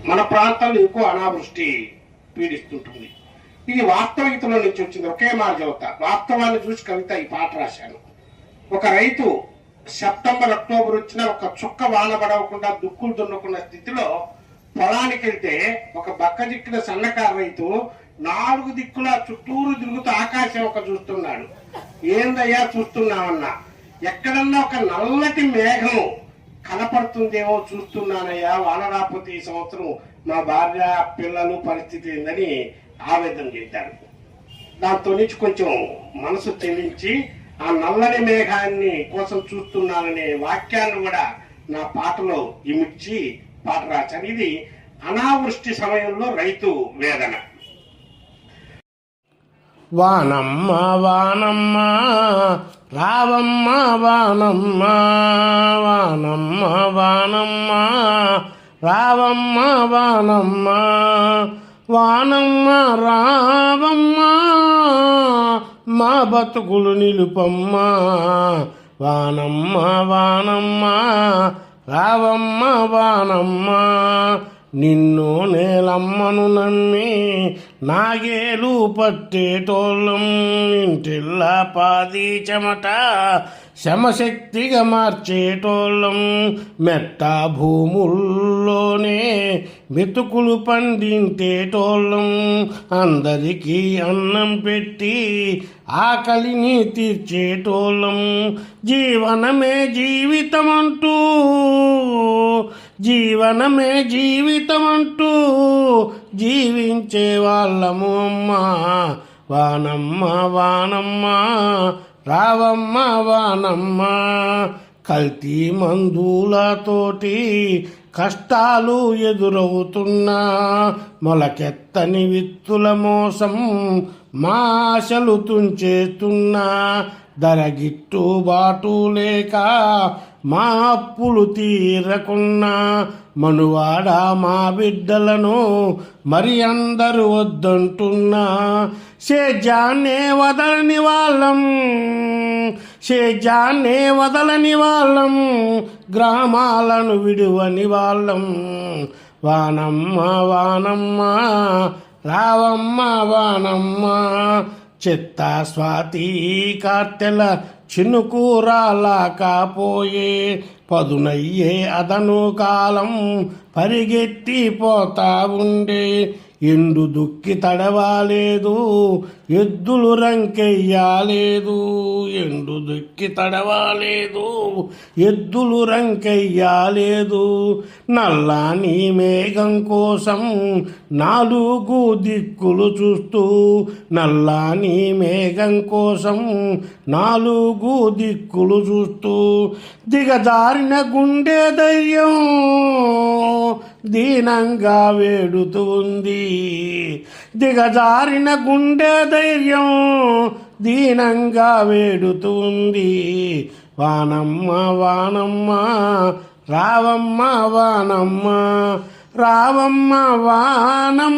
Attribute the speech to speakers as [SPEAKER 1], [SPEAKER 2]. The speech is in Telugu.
[SPEAKER 1] మన ప్రాంతంలో ఎక్కువ అనావృష్టి పీడిస్తుంటుంది. ఇది వాస్తవికతలో నుంచి వచ్చింది. ఒకే మాట చెబుతా, వాస్తవాన్ని చూసి కవిత ఈ పాట రాశాను. ఒక రైతు సెప్టెంబర్ అక్టోబర్ వచ్చినా ఒక చుక్క వాన పడవకుండా దుక్కులు దున్నకున్న స్థితిలో పొలానికి వెళ్తే ఒక బక్కజిక్కిన సన్నకారు రైతు 4 దిక్కులా చుట్టూరు తిరుగుతూ ఆకాశం ఒక చూస్తున్నాడు. ఏందయ్యా చూస్తున్నామన్నా, ఎక్కడన్నా ఒక నల్లటి మేఘం కనపడుతుందేమో చూస్తున్నానయ్యా, వాన రాకపోతే ఈ సంవత్సరం మా భార్య పిల్లలు పరిస్థితి ఏందని ఆవేదన చెందాడు. దాంతో నుంచి కొంచెం మనసు చెల్లించి ఆ నల్లని మేఘాన్ని కోసం చూస్తున్నాననే వాక్యాన్ని కూడా నా పాటలో ఇమిడ్చి పాట రాశాను. ఇది అనావృష్టి సమయంలో రైతు వేదన.
[SPEAKER 2] వానమ్మ వానమ్మ రావమ్మ వానమ్మ, వానమ్మ వానమ్మ రావమ్మ వానమ్మ, వానమ్మ రావమ్మ మా బతుకులు నిలుపమ్మ, వానమ్మ వానమ్మ రావమ్మ వానమ్మ. నిన్ను నేలమ్మను నమ్మి నాగేలు పట్టేటోళ్ళం, ఇంటిల్లా పాది చెమట శమశక్తిగా మార్చేటోళ్ళం, మెట్ట భూముల్లోనే మెతుకులు పండించేటోళ్ళం, అందరికీ అన్నం పెట్టి ఆకలిని తీర్చేటోళ్ళం, జీవనమే జీవితమంటూ జీవనమే జీవితమంటూ జీవించే వాళ్ళము అమ్మ, వానమ్మ వానమ్మ రావమ్మ వానమ్మ. కల్తీ మందులతోటి కష్టాలు ఎదురవుతున్నా, మొలకెత్తని విత్తుల మోసం మా ఆశలు తుంచేస్తున్నా, ధర గిట్టుబాటు లేక మా అప్పులు తీరకున్నా, మనువాడ మా బిడ్డలను మరి అందరూ వద్దంటున్నా, సేద్యాన్నే వదలని వాళ్ళం, సేద్యాన్నే వదలని వాళ్ళం, గ్రామాలను విడువని వాళ్ళం, వానమ్మ వానమ్మ రావమ్మ వానమ్మ. చిత్త స్వాతి కార్తెల చినుకూరాలాకపోయే పదునయ్యే అదను కాలం పరిగెత్తిపోతా ఉండే, ఎండు దుక్కి తడవాలేదు ఎద్దులు రంకెయ్యాలేదు, ఎండు దుక్కి తడవాలేదు ఎద్దులు రంకెయ్యాలేదు, నల్లాని మేఘం కోసం 4 దిక్కులు చూస్తూ, నల్లాని మేఘం కోసం 4 దిక్కులు చూస్తూ, దిగజారిన గుండె ధైర్యం దీనంగా వేడుతుంది, దిగజారిన గుండె ధైర్యం దీనంగా వేడుతుంది, వానమ్మ వానమ్మ రావమ్మ వానమ్మ, రావమ్మ వానమ్మ.